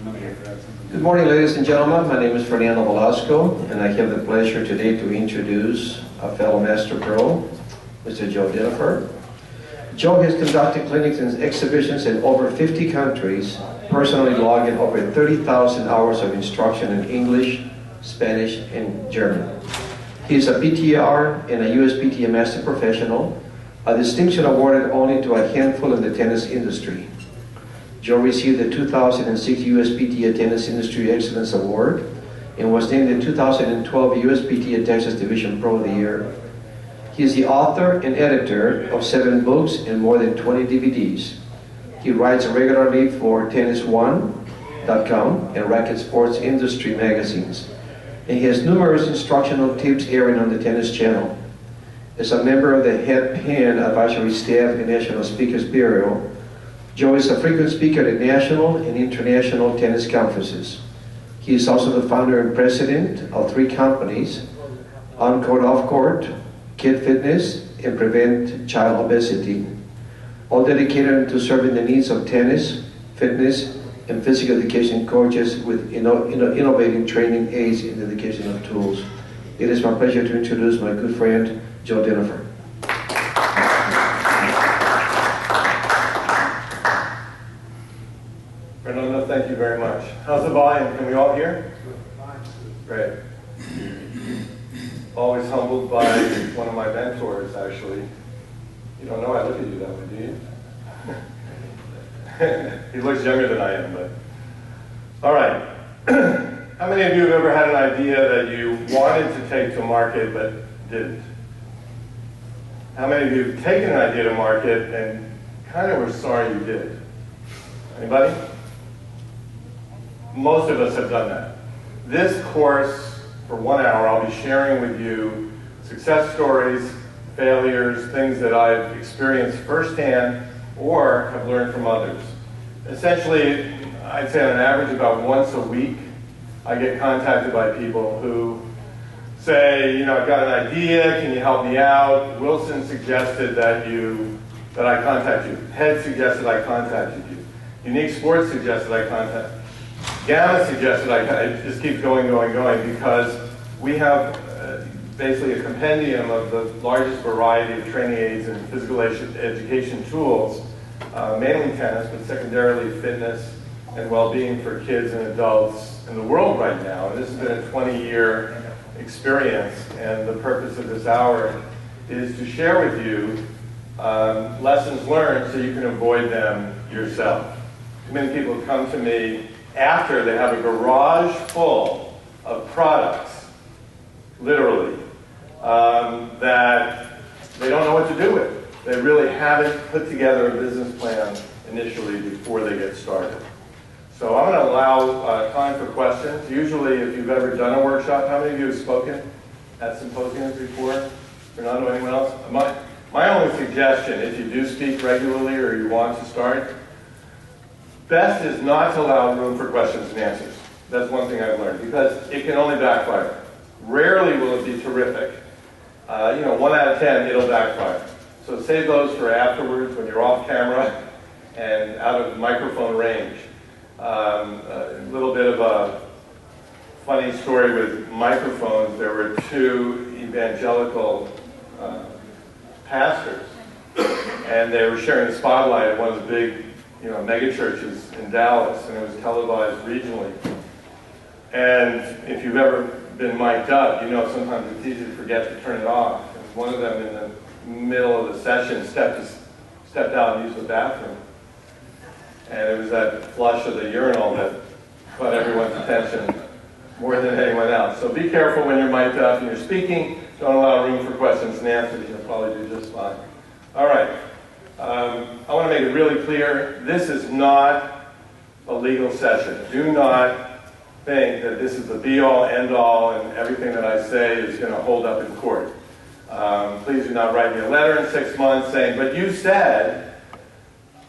Good morning, ladies and gentlemen. My name is Fernando Velasco, and I have the pleasure today to introduce a fellow Master Pro, Mr. Joe Dinoffer. Joe has conducted clinics and exhibitions in over 50 countries, personally logging over 30,000 hours of instruction in English, Spanish, and German. He is a PTR and a USPTA Master Professional, a distinction awarded only to a handful in the tennis industry. Joe received the 2006 USPTA Tennis Industry Excellence Award and was named the 2012 USPTA Texas Division Pro of the Year. He is the author and editor of 7 books and more than 20 DVDs. He writes regularly for Tennis1.com and Racket Sports Industry magazines. And he has numerous instructional tips airing on the Tennis Channel. As a member of the Head Pen Advisory Staff and National Speakers Bureau, Joe is a frequent speaker at national and international tennis conferences. He is also the founder and president of 3 companies, Oncourt, Offcourt, Kid Fitness, and Prevent Child Obesity, all dedicated to serving the needs of tennis, fitness, and physical education coaches with innovative training aids and dedication of tools. It is my pleasure to introduce my good friend, Joe Dinoffer. Fernando, thank you very much. How's the volume? Can we all hear? Great. Always humbled by one of my mentors, actually. You don't know I look at you that way, do you? He looks younger than I am, but... All right. How many of you have ever had an idea that you wanted to take to market but didn't? How many of you have taken an idea to market and kind of were sorry you did? Anybody? Most of us have done that. This course, for 1 hour, I'll be sharing with you success stories, failures, things that I've experienced firsthand or have learned from others. Essentially, I'd say on average about once a week, I get contacted by people who say, you know, I've got an idea, can you help me out? Wilson suggested that I contact you. Head suggested I contacted you. Unique Sports suggested I contact you. Gamma suggested it just keeps going, because we have basically a compendium of the largest variety of training aids and physical education tools, mainly tennis, but secondarily fitness and well-being for kids and adults in the world right now. And this has been a 20-year experience, and the purpose of this hour is to share with you lessons learned so you can avoid them yourself. Too many people come to me after they have a garage full of products, literally, that they don't know what to do with. They really haven't put together a business plan initially before they get started. So I'm going to allow time for questions. Usually, if you've ever done a workshop, how many of you have spoken at symposiums before? Fernando, anyone else? My only suggestion, if you do speak regularly or you want to start, best is not to allow room for questions and answers. That's one thing I've learned, because it can only backfire. Rarely will it be terrific. 1 out of 10, it'll backfire. So save those for afterwards when you're off camera and out of microphone range. A little bit of a funny story with microphones. There were 2 evangelical pastors, and they were sharing the spotlight at one of the big mega churches in Dallas, and it was televised regionally. And if you've ever been mic'd up, sometimes it's easy to forget to turn it off. And one of them in the middle of the session stepped out and used the bathroom. And it was that flush of the urinal that caught everyone's attention more than anyone else. So be careful when you're mic'd up and you're speaking. Don't allow room for questions and answers. You'll probably do just fine. All right. I want to make it really clear, this is not a legal session. Do not think that this is the be-all, end-all, and everything that I say is going to hold up in court. Please do not write me a letter in 6 months saying, but you said,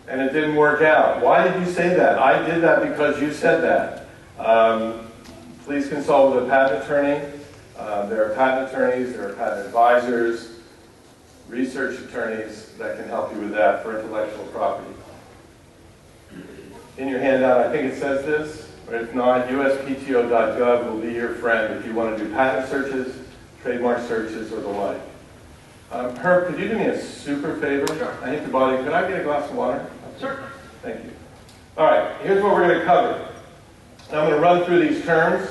and it didn't work out. Why did you say that? I did that because you said that. Please consult with a patent attorney. There are patent attorneys, there are patent advisors, research attorneys that can help you with that for intellectual property. In your handout, I think it says this. Or if not, uspto.gov will be your friend if you want to do patent searches, trademark searches, or the like. Herb, could you do me a super favor? Sure. I hate to bother you. Could I get a glass of water? Certainly. Thank you. All right, here's what we're going to cover. I'm going to run through these terms.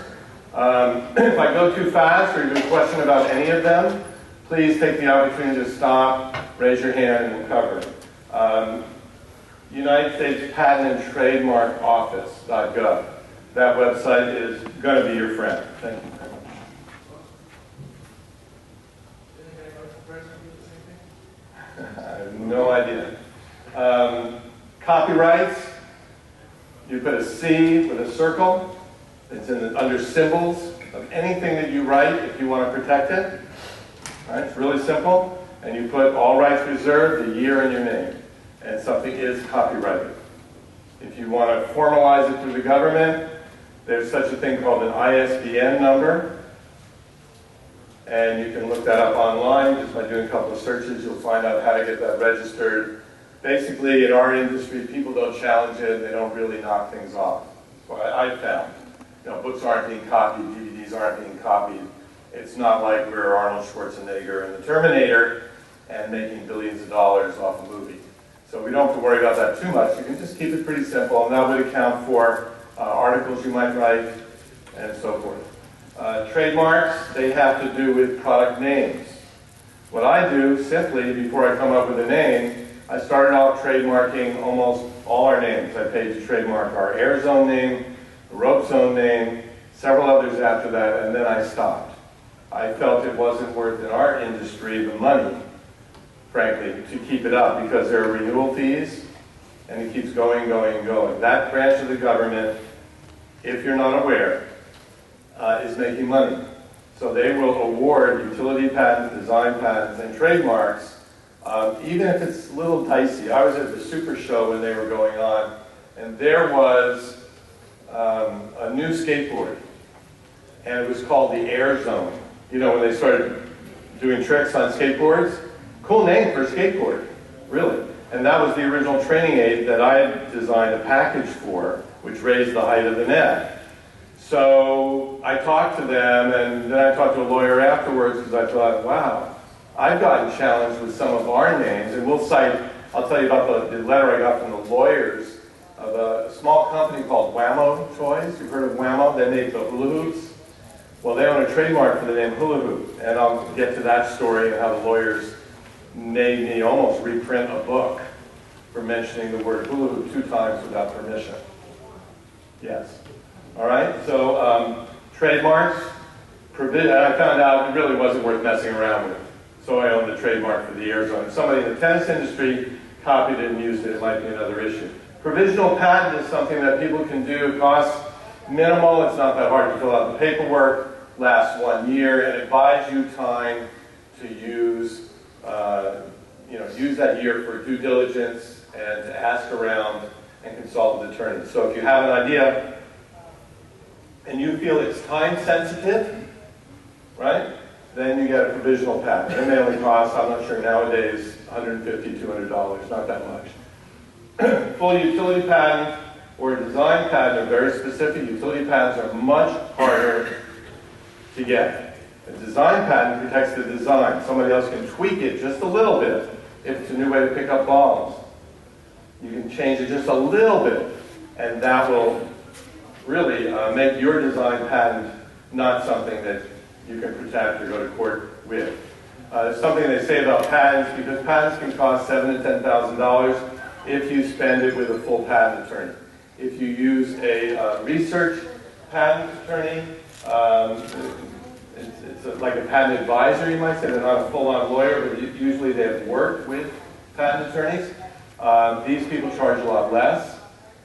If I go too fast or you have a question about any of them, please take the opportunity to stop, raise your hand, and we'll cover it. United States Patent and Trademark Office.gov. That website is going to be your friend. Thank you very much. I have no idea. Copyrights. You put a C with a circle. It's under symbols of anything that you write if you want to protect it. All right, it's really simple. And you put all rights reserved, the year in your name. And something is copyrighted. If you want to formalize it through the government, there's such a thing called an ISBN number. And you can look that up online. Just by doing a couple of searches, you'll find out how to get that registered. Basically, in our industry, people don't challenge it. They don't really knock things off. That's what I found. Books aren't being copied, DVDs aren't being copied. It's not like we're Arnold Schwarzenegger and the Terminator and making billions of dollars off a movie. So we don't have to worry about that too much. You can just keep it pretty simple, and that would account for articles you might write and so forth. Trademarks, they have to do with product names. What I do, simply, before I come up with a name, I started off trademarking almost all our names. I paid to trademark our air zone name, the rope zone name, several others after that, and then I stopped. I felt it wasn't worth in our industry the money, frankly, to keep it up because there are renewal fees, and it keeps going, going, going. That branch of the government, if you're not aware, is making money. So they will award utility patents, design patents, and trademarks, even if it's a little dicey. I was at the Super Show when they were going on, and there was a new skateboard, and it was called the Air Zone. When they started doing tricks on skateboards. Cool name for a skateboard, really. And that was the original training aid that I had designed a package for, which raised the height of the net. So I talked to them, and then I talked to a lawyer afterwards because I thought, wow, I've gotten challenged with some of our names, and we'll cite, I'll tell you about the letter I got from the lawyers of a small company called Whammo Toys. You've heard of Whammo? They make the hula hoops. Well, they own a trademark for the name hula hoop, and I'll get to that story and how the lawyers made me almost reprint a book for mentioning the word hula hoop 2 times without permission. Yes. All right, so trademarks, I found out it really wasn't worth messing around with. So I owned the trademark for the air zone. If somebody in the tennis industry copied it and used it, it might be another issue. Provisional patent is something that people can do. It costs minimal. It's not that hard to fill out the paperwork. Lasts 1 year, and it buys you time to use that year for due diligence and to ask around and consult with attorneys. So if you have an idea and you feel it's time sensitive, right, then you get a provisional patent. It may only cost, I'm not sure nowadays, $150, $200, not that much. Full utility patent or design patent are very specific. Utility patents are much harder to get. A design patent protects the design. Somebody else can tweak it just a little bit if it's a new way to pick up balls. You can change it just a little bit, and that will really make your design patent not something that you can protect or go to court with. There's something they say about patents, because patents can cost $7,000 to $10,000 if you spend it with a full patent attorney. If you use a research patent attorney, it's like a patent advisor, you might say. They're not a full-on lawyer, but usually they have worked with patent attorneys. These people charge a lot less.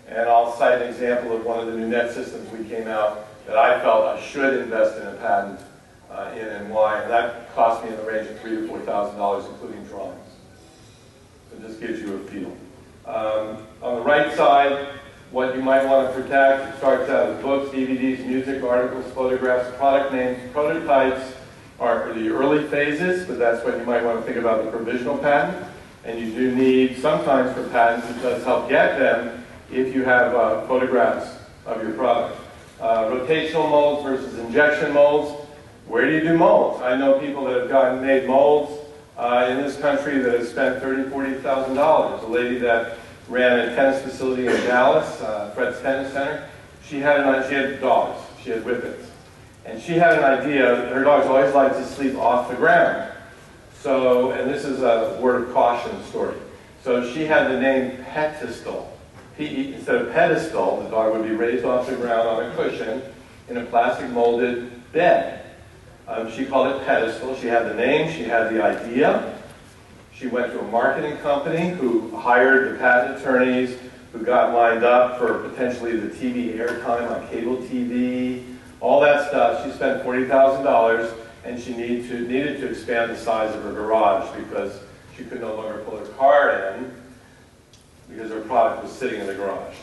And I'll cite an example of one of the new net systems we came out that I felt I should invest in a patent in and why. And that cost me in the range of $3,000 to $4,000, including drawings. So it just gives you a feel. On the right side, what you might want to protect, it starts out with books, DVDs, music, articles, photographs, product names. Prototypes are the early phases, but that's when you might want to think about the provisional patent. And you do need, sometimes for patents, it does help get them if you have photographs of your product. rotational molds versus injection molds. Where do you do molds? I know people that have made molds in this country that have spent $30,000, $40,000. A lady that ran a tennis facility in Dallas, Fred's Tennis Center, she had dogs. She had whippets. And she had an idea. Her dogs always like to sleep off the ground. So, and this is a word of caution story. So she had the name Pedestal. Instead of pedestal, the dog would be raised off the ground on a cushion in a plastic molded bed. She called it Pedestal. She had the name, she had the idea. She went to a marketing company who hired the patent attorneys who got lined up for potentially the TV airtime on cable TV, all that stuff. She spent $40,000 and she needed to expand the size of her garage because she could no longer pull her car in because her product was sitting in the garage.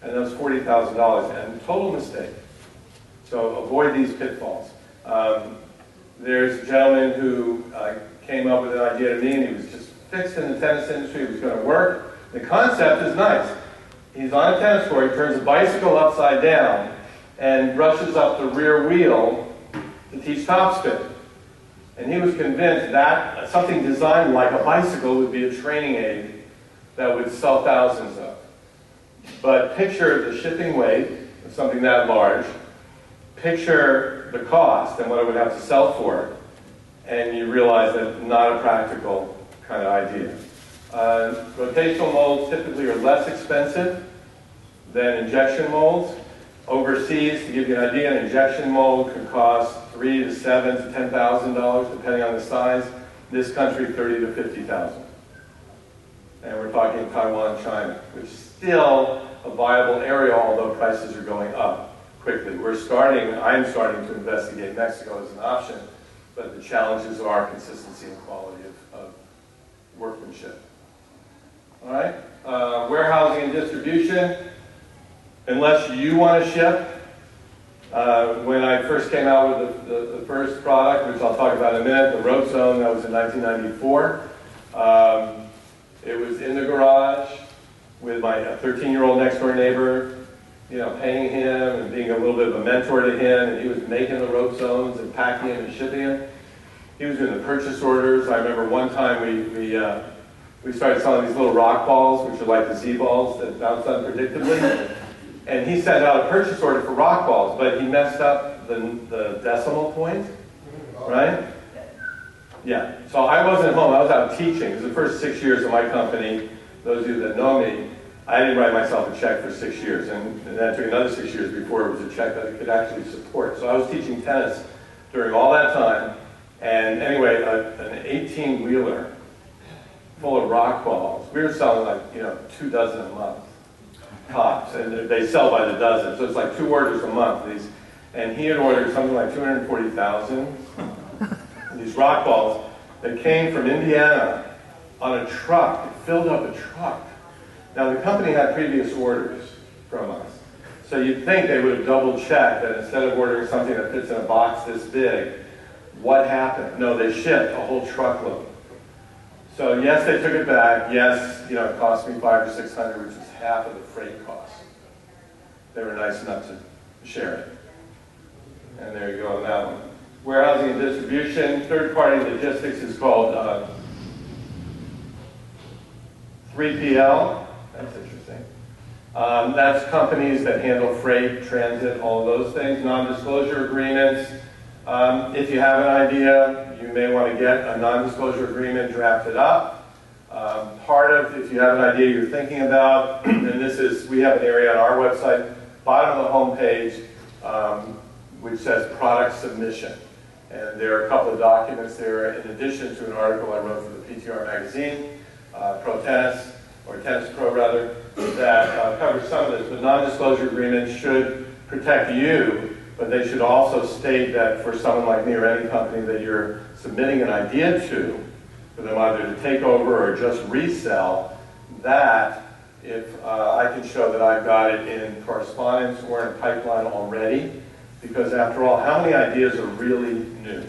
And that was $40,000 and total mistake. So avoid these pitfalls. There's a gentleman who came up with an idea to me, and he was just fixed in the tennis industry. It was going to work. The concept is nice. He's on a tennis court, he turns a bicycle upside down, and brushes up the rear wheel to teach topspin. And he was convinced that something designed like a bicycle would be a training aid that would sell thousands of. But picture the shipping weight of something that large, picture the cost and what it would have to sell for, and you realize that not a practical kind of idea. Rotational molds typically are less expensive than injection molds. Overseas, to give you an idea, an injection mold could cost $3,000 to $7,000 to $10,000 depending on the size. This country, $30,000 to $50,000. And we're talking Taiwan, China, which is still a viable area, although prices are going up quickly. I'm starting to investigate Mexico as an option, but the challenges are consistency and quality of workmanship. All right, warehousing and distribution. Unless you want to ship, when I first came out with the first product, which I'll talk about in a minute, the Road Zone, that was in 1994. It was in the garage with my 13-year-old next-door neighbor, paying him and being a little bit of a mentor to him, and he was making the Road Zones and packing them and shipping them. He was doing the purchase orders. I remember one time we started selling these little rock balls, which are like the Z-balls that bounce unpredictably. And he sent out a purchase order for rock balls, but he messed up the decimal point, right? Yeah, so I wasn't home, I was out teaching. It was the first 6 years of my company. Those of you that know me, I didn't write myself a check for 6 years, and that took another 6 years before it was a check that I could actually support. So I was teaching tennis during all that time, and anyway, an 18-wheeler full of rock balls. We were selling like, 2 dozen a month, tops, and they sell by the dozen, so it's like 2 orders a month. And he had ordered something like 240,000. These rock balls that came from Indiana on a truck. It filled up a truck. Now, the company had previous orders from us. So you'd think they would have double-checked that instead of ordering something that fits in a box this big, what happened? No, they shipped a whole truckload. So yes, they took it back. Yes, it cost me $500 or $600, which is half of the freight cost. They were nice enough to share it. And there you go on that one. Warehousing and distribution. Third-party logistics is called 3PL. That's interesting. That's companies that handle freight, transit, all those things. Non-disclosure agreements. If you have an idea, you may want to get a non-disclosure agreement drafted up. If you have an idea you're thinking about, and we have an area on our website, bottom of the home page, which says product submission. And there are a couple of documents there in addition to an article I wrote for the PTR magazine, Pro Tennis, or Tennis Pro rather, that covers some of this. But non-disclosure agreements should protect you, but they should also state that for someone like me or any company that you're submitting an idea to, for them either to take over or just resell, that if I can show that I've got it in correspondence or in pipeline already, because after all, how many ideas are really new?